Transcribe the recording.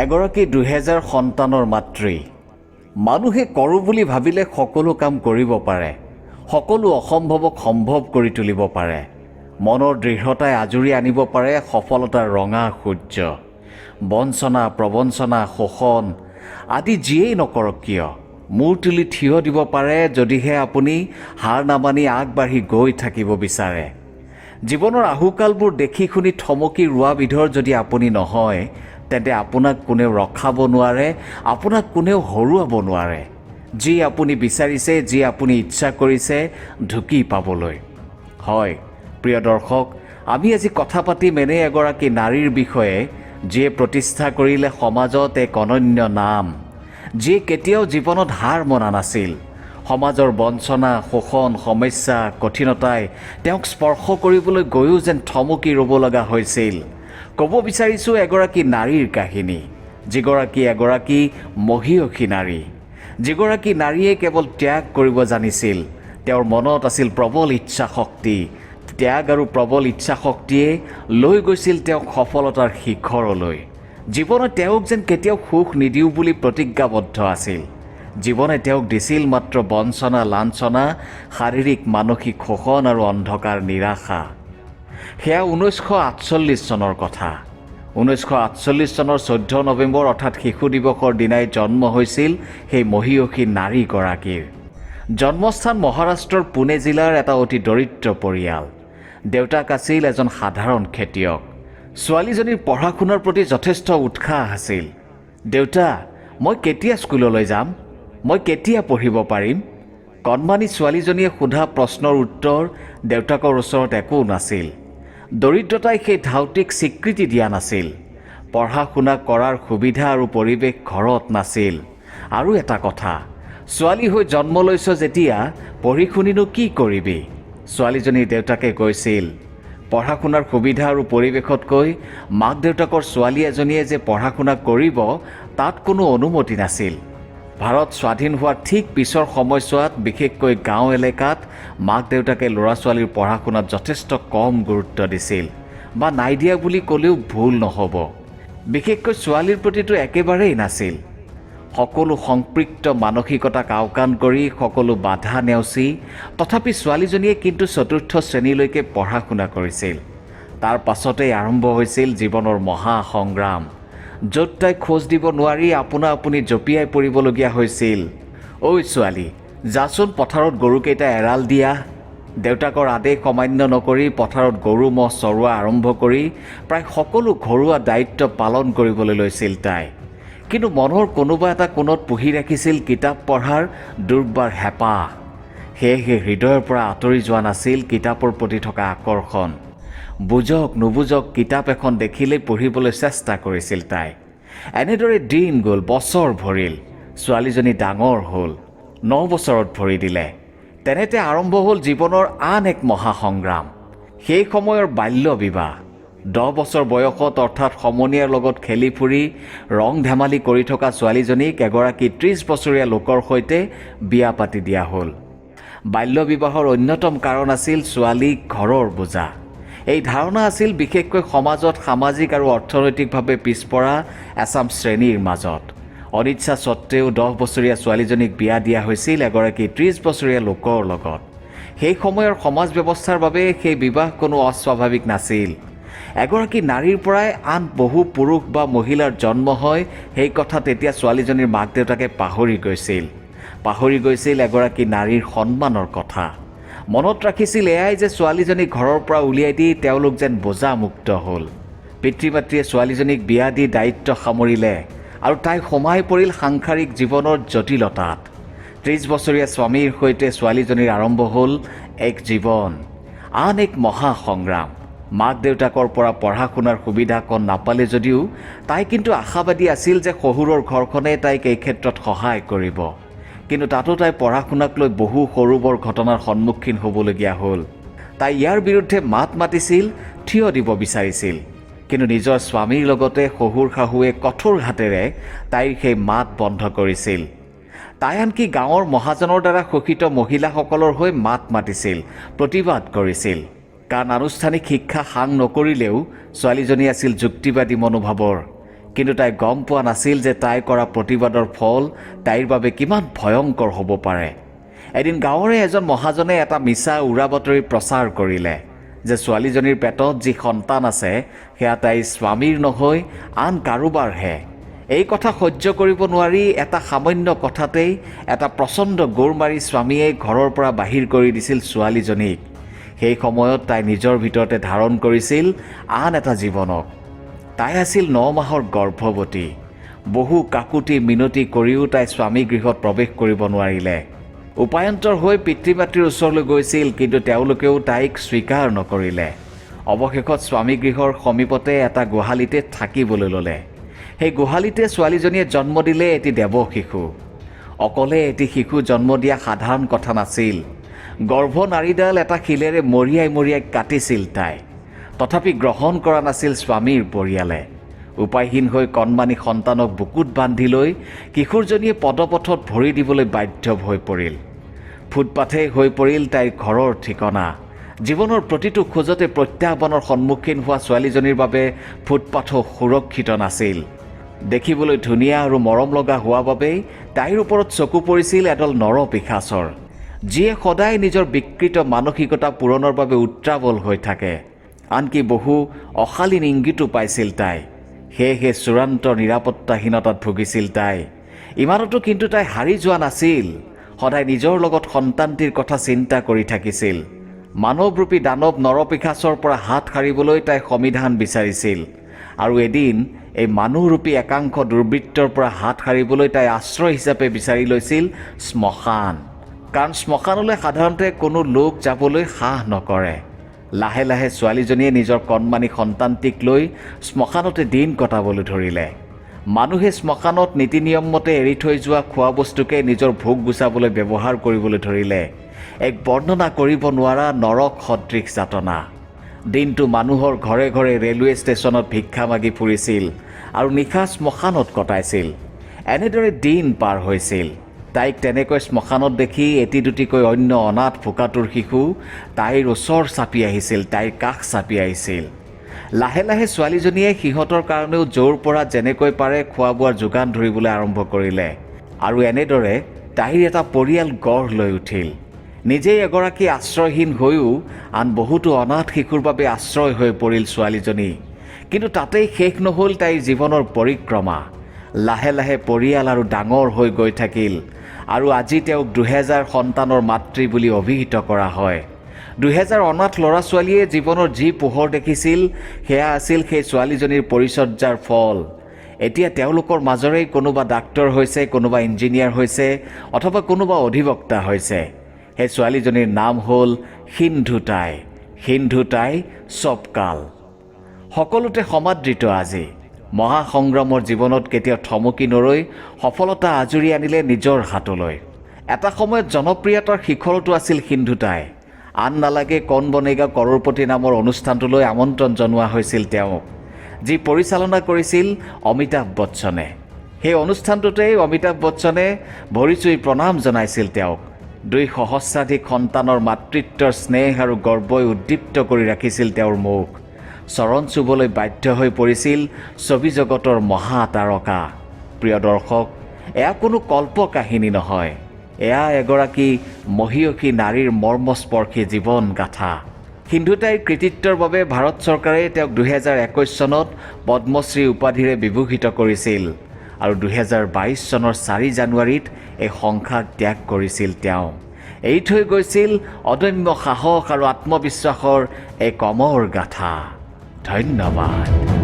এগৰাকী ২০০০ সন্তানৰ মাতৃ। মানুহে কৰোঁ বুলি ভাবিলে সকলো কাম কৰিব পাৰে, সকলো অসম্ভৱক সম্ভৱ কৰি তুলিব পাৰে। মনৰ দৃঢ়তাই আজৰি আনিব পাৰে সফলতাৰ ৰঙা সূৰ্য। বঞ্চনা, প্ৰবঞ্চনা, শোষণ আদি যিয়েই নকৰক কিয় মূৰ তুলি থিয় দিব পাৰে যদিহে আপুনি হাৰ নামানি আগবাঢ়ি গৈ থাকিব বিচাৰে। জীৱনৰ আহুকালবোৰ দেখি শুনি থমকি ৰোৱা বিধৰ যদি আপুনি নহয়, তেন্তে আপোনাক কোনেও ৰখাব নোৱাৰে, আপোনাক কোনেও হৰুৱাব নোৱাৰে। যি আপুনি বিচাৰিছে, যি আপুনি ইচ্ছা কৰিছে ঢুকি পাবলৈ। হয় প্ৰিয় দৰ্শক, আমি আজি কথা পাতিম এনে এগৰাকী নাৰীৰ বিষয়ে যিয়ে প্ৰতিষ্ঠা কৰিলে সমাজত এক অনন্য নাম, যিয়ে কেতিয়াও জীৱনত হাৰ মনা নাছিল। সমাজৰ বঞ্চনা, শোষণ, সমস্যা, কঠিনতাই তেওঁক স্পৰ্শ কৰিবলৈ গৈও যেন থমকি ৰ'ব লগা হৈছিল। ক'ব বিচাৰিছোঁ এগৰাকী নাৰীৰ কাহিনী, যিগৰাকী এগৰাকী মহীয়সী নাৰী, যিগৰাকী নাৰীয়ে কেৱল ত্যাগ কৰিব জানিছিল। তেওঁৰ মনত আছিল প্ৰবল ইচ্ছা শক্তি। ত্যাগ আৰু প্ৰবল ইচ্ছা শক্তিয়ে লৈ গৈছিল তেওঁক সফলতাৰ শিখৰলৈ। জীৱনে তেওঁক যেন কেতিয়াও সুখ নিদিওঁ বুলি প্ৰতিজ্ঞাবদ্ধ আছিল। জীৱনে তেওঁক দিছিল মাত্ৰ বঞ্চনা, লাঞ্ছনা, শাৰীৰিক মানসিক শোষণ আৰু অন্ধকাৰ নিৰাশা। সেয়া 1948 চনৰ কথা। 1948 চনৰ 14 নৱেম্বৰ অৰ্থাৎ শিশু দিৱসৰ দিনাই জন্ম হৈছিল সেই মহীয়সী নাৰীগৰাকীৰ। জন্মস্থান মহাৰাষ্ট্ৰৰ পুনে জিলাৰ এটা অতি দৰিদ্ৰ পৰিয়াল। দেউতাক আছিল এজন সাধাৰণ খেতিয়ক। ছোৱালীজনীৰ পঢ়া শুনাৰ প্ৰতি যথেষ্ট উৎসাহ আছিল। দেউতা, মই কেতিয়া স্কুললৈ যাম? মই কেতিয়া পঢ়িব পাৰিম? কণমানি ছোৱালীজনীয়ে সোধা প্ৰশ্নৰ উত্তৰ দেউতাকৰ ওচৰত একো নাছিল। দৰিদ্ৰতাই সেই ধাউতিক স্বীকৃতি দিয়া নাছিল। পঢ়া শুনা কৰাৰ সুবিধা আৰু পৰিৱেশ ঘৰত নাছিল। আৰু এটা কথা, ছোৱালী হৈ জন্ম লৈছ যেতিয়া পঢ়ি শুনিনো কি কৰিবি? ছোৱালীজনীৰ দেউতাকে কৈছিল, পঢ়া শুনাৰ সুবিধা আৰু পৰিৱেশতকৈ মাক দেউতাকৰ ছোৱালী এজনীয়ে যে পঢ়া শুনা কৰিব তাত কোনো অনুমতি নাছিল। ভাৰত স্বাধীন হোৱাৰ ঠিক পিছৰ সময়ছোৱাত বিশেষকৈ গাঁও এলেকাত মাক দেউতাকে ল'ৰা ছোৱালীৰ পঢ়া শুনাত যথেষ্ট কম গুৰুত্ব দিছিল, বা নাই দিয়া বুলি ক'লেও ভুল নহ'ব। বিশেষকৈ ছোৱালীৰ প্ৰতিটো একেবাৰেই নাছিল। সকলো সম্পৃক্ত মানসিকতাক আওকাণ কৰি, সকলো বাধা নেওচি তথাপি ছোৱালীজনীয়ে কিন্তু ৪ৰ্থ শ্ৰেণীলৈকে পঢ়া শুনা কৰিছিল। তাৰ পাছতেই আৰম্ভ হৈছিল জীৱনৰ মহা সংগ্ৰাম, য'ত তাই খোজ দিব নোৱাৰি আপোনা আপুনি জঁপিয়াই পৰিবলগীয়া হৈছিল। ঐ ছোৱালী, যাচোন পথাৰত গৰুকেইটা এৰাল দিয়া। দেউতাকৰ আদেশ অমান্য নকৰি পথাৰত গৰু ম'হ চৰোৱা আৰম্ভ কৰি প্ৰায় সকলো ঘৰুৱা দায়িত্ব পালন কৰিবলৈ লৈছিল তাই। কিন্তু মনৰ কোনোবা এটা কোণত পুহি ৰাখিছিল কিতাপ পঢ়াৰ দুৰ্বাৰ হেঁপাহ। সেয়েহে হৃদয়ৰ পৰা আঁতৰি যোৱা নাছিল কিতাপৰ প্ৰতি থকা আকৰ্ষণ। বুজক নুবুজক কিতাপ এখন দেখিলেই পঢ়িবলৈ চেষ্টা কৰিছিল তাই। এনেদৰে দিন গ'ল, বছৰ ভৰিল। ছোৱালীজনী ডাঙৰ হ'ল, 9 বছৰত ভৰি দিলে। তেনেতে আৰম্ভ হ'ল জীৱনৰ আন এক মহাসংগ্ৰাম, সেই সময়ৰ বাল্য বিবাহ। 10 বছৰ বয়সত অৰ্থাৎ সমনীয়াৰ লগত খেলি ফুৰি ৰং ধেমালি কৰি থকা ছোৱালীজনীক এগৰাকী 30 বছৰীয়া লোকৰ সৈতে বিয়া পাতি দিয়া হ'ল। বাল্য বিবাহৰ অন্যতম কাৰণ আছিল ছোৱালীক ঘৰৰ বোজা। এই ধাৰণা আছিল বিশেষকৈ সমাজত সামাজিক আৰু অৰ্থনৈতিকভাৱে পিছপৰা এচাম শ্ৰেণীৰ মাজত। অনিচ্ছা স্বত্তেও 10 বছৰীয়া ছোৱালীজনীক বিয়া দিয়া হৈছিল এগৰাকী 30 বছৰীয়া লোকৰ লগত। সেই সময়ৰ সমাজ ব্যৱস্থাৰ বাবে সেই বিবাহ কোনো অস্বাভাৱিক নাছিল। এগৰাকী নাৰীৰ পৰাই আন বহু পুৰুষ বা মহিলাৰ জন্ম হয়, সেই কথা তেতিয়া ছোৱালীজনীৰ মাক দেউতাকে পাহৰি গৈছিল এগৰাকী নাৰীৰ সন্মানৰ কথা। মনত ৰাখিছিল এয়াই যে ছোৱালীজনীক ঘৰৰ পৰা উলিয়াই দি তেওঁলোক যেন বোজামুক্ত হ'ল। পিতৃ মাতৃয়ে ছোৱালীজনীক বিয়া দি দায়িত্ব সামৰিলে আৰু তাই সোমাই পৰিল সাংসাৰিক জীৱনৰ জটিলতাত। 30 বছৰীয়া স্বামীৰ সৈতে ছোৱালীজনীৰ আৰম্ভ হ'ল এক জীৱন, আন এক মহাসংগ্ৰাম। মাক দেউতাকৰ পৰা পঢ়া শুনাৰ সুবিধা কণ নাপালে যদিও তাই কিন্তু আশাবাদী আছিল যে শহুৰৰ ঘৰখনে তাইক এই ক্ষেত্ৰত সহায় কৰিব। কিন্তু তাতো তাই পঢ়া শুনাক লৈ বহু সৰু বৰ ঘটনাৰ সন্মুখীন হ'বলগীয়া হ'ল। তাই ইয়াৰ বিৰুদ্ধে মাত মাতিছিল, থিয় দিব বিচাৰিছিল। কিন্তু নিজৰ স্বামীৰ লগতে শহুৰ শাহুৱে কঠোৰ হাতেৰে তাইৰ সেই মাত বন্ধ কৰিছিল। তাই আনকি গাঁৱৰ মহাজনৰ দ্বাৰা শোষিত মহিলাসকলৰ হৈ মাত মাতিছিল, প্ৰতিবাদ কৰিছিল। কাৰণ আনুষ্ঠানিক শিক্ষা সাং নকৰিলেও ছোৱালীজনী আছিল যুক্তিবাদী মনোভাৱৰ। কিন্তু তাই গম পোৱা নাছিল যে তাই কৰা প্ৰতিবাদৰ ফল তাইৰ বাবে কিমান ভয়ংকৰ হ'ব পাৰে। এদিন গাঁৱৰে এজন মহাজনে এটা মিছা উৰা বাতৰি প্ৰচাৰ কৰিলে যে ছোৱালীজনীৰ পেটত যি সন্তান আছে সেয়া তাইৰ স্বামীৰ নহয় আন কাৰোবাৰহে। এই কথা সহ্য কৰিব নোৱাৰি এটা সামান্য কথাতেই এটা প্ৰচণ্ড গোৰ মাৰি স্বামীয়ে ঘৰৰ পৰা বাহিৰ কৰি দিছিল ছোৱালীজনীক। সেই সময়ত তাই নিজৰ ভিতৰতে ধাৰণ কৰিছিল আন এটা জীৱনক। তাই আছিল 9 মাহৰ গৰ্ভৱতী। বহু কাকুতি মিনতি কৰিও তাই স্বামী গৃহত প্ৰৱেশ কৰিব নোৱাৰিলে। উপায়ন্তৰ হৈ পিতৃ মাতৃৰ ওচৰলৈ গৈছিল, কিন্তু তেওঁলোকেও তাইক স্বীকাৰ নকৰিলে। অৱশেষত স্বামী গৃহৰ সমীপতে এটা গোহালিতে থাকিবলৈ ল'লে। সেই গোহালিতে ছোৱালীজনীয়ে জন্ম দিলে এটি দেৱ শিশু। অকলে এটি শিশু জন্ম দিয়া সাধাৰণ কথা নাছিল। গৰ্ভ নাৰীডাল এটা শিলেৰে মৰিয়াই মৰিয়াই কাটিছিল তাই। তথাপি গ্ৰহণ কৰা নাছিল স্বামীৰ পৰিয়ালে। উপায়হীন হৈ কণমানি সন্তানক বুকুত বান্ধি লৈ কিশোৰজনীয়ে পদপথত ভৰি দিবলৈ বাধ্য হৈ পৰিল। ফুটপাথেই হৈ পৰিল তাইৰ ঘৰৰ ঠিকনা। জীৱনৰ প্ৰতিটো খোজতে প্ৰত্যাহ্বানৰ সন্মুখীন হোৱা ছোৱালীজনীৰ বাবে ফুটপাথো সুৰক্ষিত নাছিল। দেখিবলৈ ধুনীয়া আৰু মৰম লগা হোৱা বাবেই তাইৰ ওপৰত চকু পৰিছিল এডল নৰ পিশাচৰ, যিয়ে সদায় নিজৰ বিকৃত মানসিকতা পূৰণৰ বাবে উত্ৰাৱল হৈ থাকে। আনকি বহু অশালীন ইংগিতো পাইছিল তাই। সেয়েহে চূড়ান্ত নিৰাপত্তাহীনতাত ভুগিছিল তাই। ইমানতো কিন্তু তাই হাৰি যোৱা নাছিল। সদায় নিজৰ লগত সন্তানটিৰ কথা চিন্তা কৰি থাকিছিল। মানৱৰূপী দানৱ নৰপিশাচৰ পৰা হাত সাৰিবলৈ তাই সমিধান বিচাৰিছিল। আৰু এদিন এই মানুহৰূপী একাংশ দুৰ্বৃত্তৰ পৰা হাত সাৰিবলৈ তাই আশ্ৰয় হিচাপে বিচাৰি লৈছিল শ্মশান। কাৰণ শ্মশানলৈ সাধাৰণতে কোনো লোক যাবলৈ সাহ নকৰে। লাহে লাহে ছোৱালীজনীয়ে নিজৰ কণমানি সন্তানটিক লৈ শ্মশানতে দিন কটাবলৈ ধৰিলে। মানুহে শ্মশানত নীতি নিয়ম মতে এৰি থৈ যোৱা খোৱা বস্তুকে নিজৰ ভোগ গুচাবলৈ ব্যৱহাৰ কৰিবলৈ ধৰিলে। এক বৰ্ণনা কৰিব নোৱাৰা নৰক সদৃশ যাতনা। দিনটো মানুহৰ ঘৰে ঘৰে ৰেলৱে ষ্টেচনত ভিক্ষা মাগি ফুৰিছিল আৰু নিশা শ্মশানত কটাইছিল। এনেদৰে দিন পাৰ হৈছিল। তাইক তেনেকৈ শ্মশানত দেখি এটি দুটিকৈ অন্য অনাথ ভোকাতুৰ শিশু তাইৰ ওচৰ চাপি আহিছিল, তাইৰ কাষ চাপি আহিছিল। লাহে লাহে ছোৱালীজনীয়ে সিহঁতৰ কাৰণেও য'ৰ পৰা যেনেকৈ পাৰে খোৱা বোৱাৰ যোগান ধৰিবলৈ আৰম্ভ কৰিলে। আৰু এনেদৰে তাইৰ এটা পৰিয়াল গঢ় লৈ উঠিল। নিজেই এগৰাকী আশ্ৰয়হীন হৈও আন বহুতো অনাথ শিশুৰ বাবে আশ্ৰয় হৈ পৰিল ছোৱালীজনী। কিন্তু তাতেই শেষ নহ'ল তাইৰ জীৱনৰ পৰিক্ৰমা। লাহে লাহে পৰিয়াল আৰু ডাঙৰ হৈ গৈ থাকিল। আৰু আজি তেওঁক 2000 সন্তানৰ মাতৃ বুলি অভিহিত কৰা হয়। 2000 অনাথ ল'ৰা ছোৱালীয়ে জীৱনৰ যি পোহৰ দেখিছিল সেয়া আছিল সেই ছোৱালীজনীৰ পৰিচৰ্যাৰ ফল। এতিয়া তেওঁলোকৰ মাজৰেই কোনোবা ডাক্তৰ হৈছে, কোনোবা ইঞ্জিনিয়াৰ হৈছে, অথবা কোনোবা অধিবক্তা হৈছে। সেই ছোৱালীজনীৰ নাম হ'ল সিন্ধুতাই। সিন্ধুতাই চবকাল। সকলোতে সমাদৃত আজি। মহাসংগ্ৰামৰ জীৱনত কেতিয়াও থমকি নৰৈ সফলতা আজুৰি আনিলে নিজৰ হাতলৈ। এটা সময়ত জনপ্ৰিয়তাৰ শিখৰতো আছিল সিন্ধুতাই। আন নালাগে কৌন বনেগা কৰ'ৰপতি নামৰ অনুষ্ঠানটোলৈ আমন্ত্ৰণ জনোৱা হৈছিল তেওঁক, যি পৰিচালনা কৰিছিল অমিতাভ বচ্চনে। সেই অনুষ্ঠানটোতেই অমিতাভ বচ্চনে ভৰিচুই প্ৰণাম জনাইছিল তেওঁক। 2 সহস্ৰাধিক সন্তানৰ মাতৃত্বৰ স্নেহ আৰু গৰ্বই উদ্দীপ্ত কৰি ৰাখিছিল তেওঁৰ মুখ। চৰণ চুবলৈ বাধ্য হৈ পৰিছিল ছবি জগতৰ মহাতাৰকা। প্ৰিয় দৰ্শক, এয়া কোনো কল্প কাহিনী নহয়। এয়া এগৰাকী মহিয়সী নাৰীৰ মৰ্মস্পৰ্শী জীৱন গাথা। সিন্ধুতাইৰ কৃতিত্বৰ বাবে ভাৰত চৰকাৰে তেওঁক 2021 চনত পদ্মশ্ৰী উপাধিৰে বিভূষিত কৰিছিল। আৰু 2022 চনৰ 4 জানুৱাৰীত এই সংসাৰ ত্যাগ কৰিছিল তেওঁ। এৰি থৈ গৈছিল অদম্য সাহস আৰু আত্মবিশ্বাসৰ এক অমৰ গাথা। ধন্যবাদ।